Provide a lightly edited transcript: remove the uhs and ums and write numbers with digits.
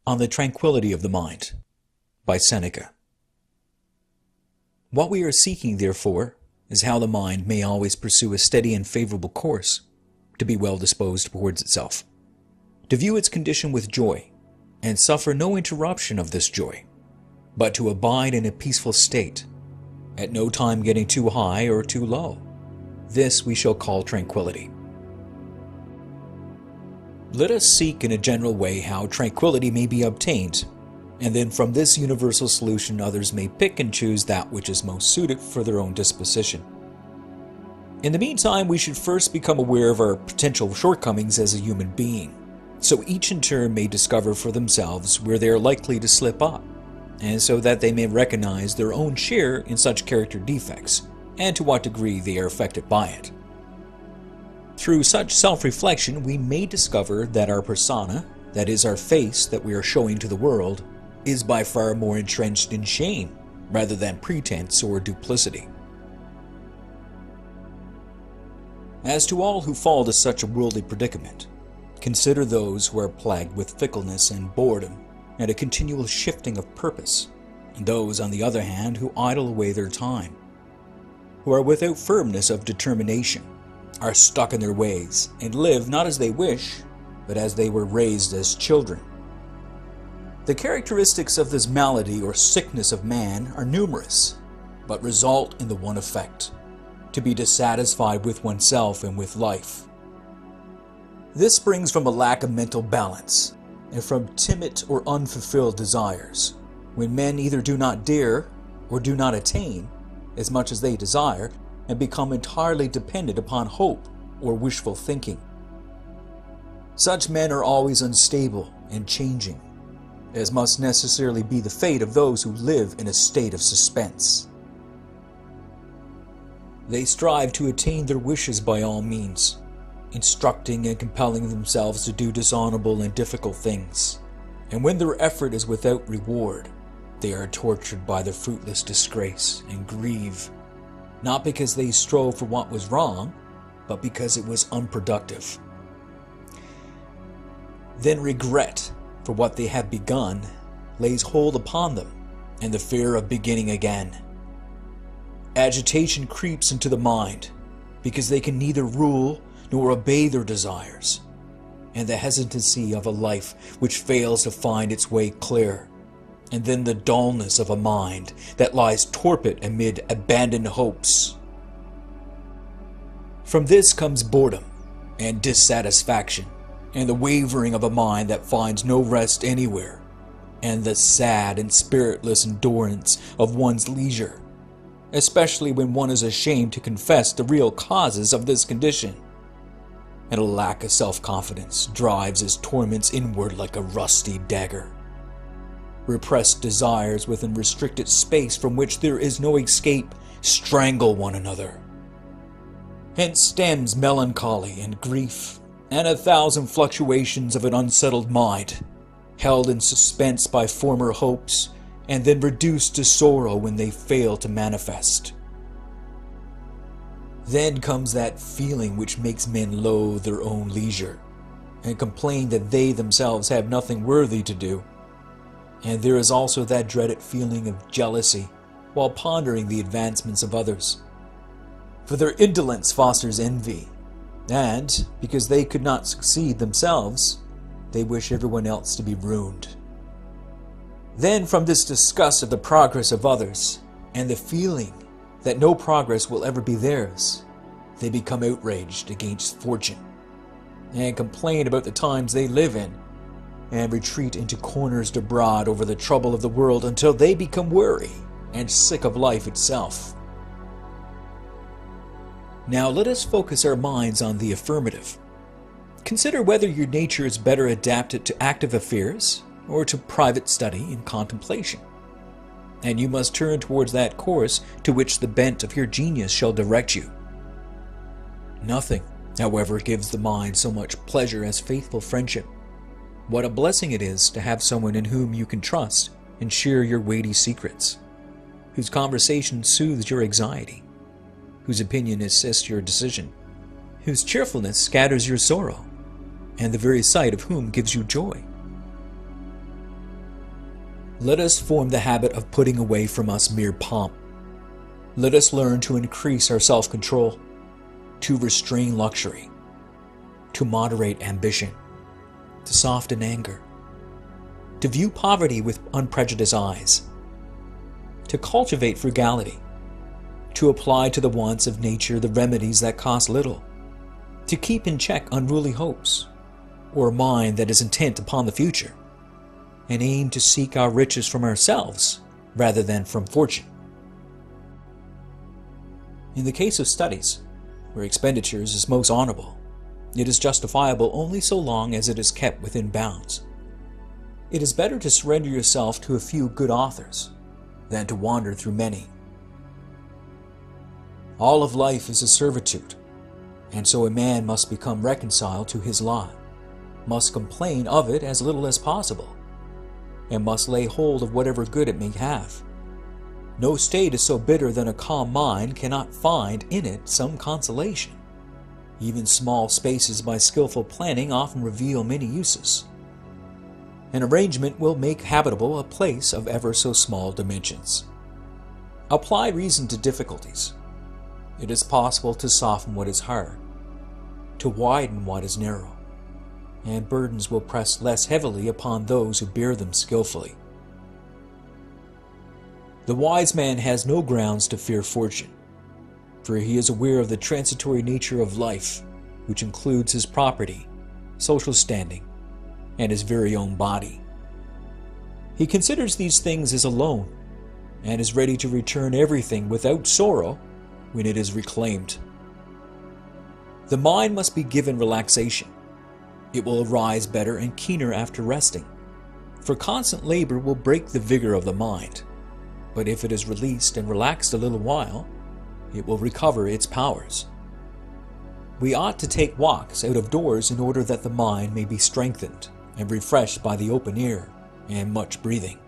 On the Tranquillity of the Mind by Seneca. What we are seeking, therefore, is how the mind may always pursue a steady and favorable course, to be well disposed towards itself, to view its condition with joy, and suffer no interruption of this joy, but to abide in a peaceful state, at no time getting too high or too low. This we shall call tranquility. Let us seek in a general way how tranquility may be obtained, and then from this universal solution others may pick and choose that which is most suited for their own disposition. In the meantime, we should first become aware of our potential shortcomings as a human being, so each in turn may discover for themselves where they are likely to slip up, and so that they may recognize their own share in such character defects, and to what degree they are affected by it. Through such self-reflection, we may discover that our persona, that is, our face that we are showing to the world, is by far more entrenched in shame rather than pretense or duplicity. As to all who fall to such a worldly predicament, consider those who are plagued with fickleness and boredom and a continual shifting of purpose, and those, on the other hand, who idle away their time, who are without firmness of determination, are stuck in their ways, and live not as they wish, but as they were raised as children. The characteristics of this malady or sickness of man are numerous, but result in the one effect: to be dissatisfied with oneself and with life. This springs from a lack of mental balance, and from timid or unfulfilled desires, when men either do not dare or do not attain as much as they desire, and become entirely dependent upon hope or wishful thinking. Such men are always unstable and changing, as must necessarily be the fate of those who live in a state of suspense. They strive to attain their wishes by all means, instructing and compelling themselves to do dishonorable and difficult things, and when their effort is without reward, they are tortured by the fruitless disgrace and grieve, not because they strove for what was wrong, but because it was unproductive. Then regret for what they have begun lays hold upon them, and the fear of beginning again. Agitation creeps into the mind, because they can neither rule nor obey their desires, and the hesitancy of a life which fails to find its way clear, and then the dullness of a mind that lies torpid amid abandoned hopes. From this comes boredom and dissatisfaction, and the wavering of a mind that finds no rest anywhere, and the sad and spiritless endurance of one's leisure, especially when one is ashamed to confess the real causes of this condition. And a lack of self-confidence drives his torments inward like a rusty dagger. Repressed desires within restricted space from which there is no escape strangle one another. Hence stems melancholy and grief, and 1,000 fluctuations of an unsettled mind, held in suspense by former hopes, and then reduced to sorrow when they fail to manifest. Then comes that feeling which makes men loathe their own leisure, and complain that they themselves have nothing worthy to do. And there is also that dreaded feeling of jealousy while pondering the advancements of others. For their indolence fosters envy, and because they could not succeed themselves, they wish everyone else to be ruined. Then from this disgust of the progress of others, and the feeling that no progress will ever be theirs, they become outraged against fortune, and complain about the times they live in, and retreat into corners to brood over the trouble of the world until they become weary and sick of life itself. Now let us focus our minds on the affirmative. Consider whether your nature is better adapted to active affairs or to private study and contemplation, and you must turn towards that course to which the bent of your genius shall direct you. Nothing, however, gives the mind so much pleasure as faithful friendship. What a blessing it is to have someone in whom you can trust and share your weighty secrets, whose conversation soothes your anxiety, whose opinion assists your decision, whose cheerfulness scatters your sorrow, and the very sight of whom gives you joy. Let us form the habit of putting away from us mere pomp. Let us learn to increase our self-control, to restrain luxury, to moderate ambition, to soften anger, to view poverty with unprejudiced eyes, to cultivate frugality, to apply to the wants of nature the remedies that cost little, to keep in check unruly hopes, or a mind that is intent upon the future, and aim to seek our riches from ourselves rather than from fortune. In the case of studies, where expenditures is most honorable, it is justifiable only so long as it is kept within bounds. It is better to surrender yourself to a few good authors than to wander through many. All of life is a servitude, and so a man must become reconciled to his lot, must complain of it as little as possible, and must lay hold of whatever good it may have. No state is so bitter that a calm mind cannot find in it some consolation. Even small spaces by skillful planning often reveal many uses. An arrangement will make habitable a place of ever so small dimensions. Apply reason to difficulties. It is possible to soften what is hard, to widen what is narrow, and burdens will press less heavily upon those who bear them skillfully. The wise man has no grounds to fear fortune, for he is aware of the transitory nature of life, which includes his property, social standing, and his very own body. He considers these things as a loan, and is ready to return everything without sorrow when it is reclaimed. The mind must be given relaxation. It will arise better and keener after resting, for constant labor will break the vigor of the mind, but if it is released and relaxed a little while, it will recover its powers. We ought to take walks out of doors in order that the mind may be strengthened and refreshed by the open air and much breathing.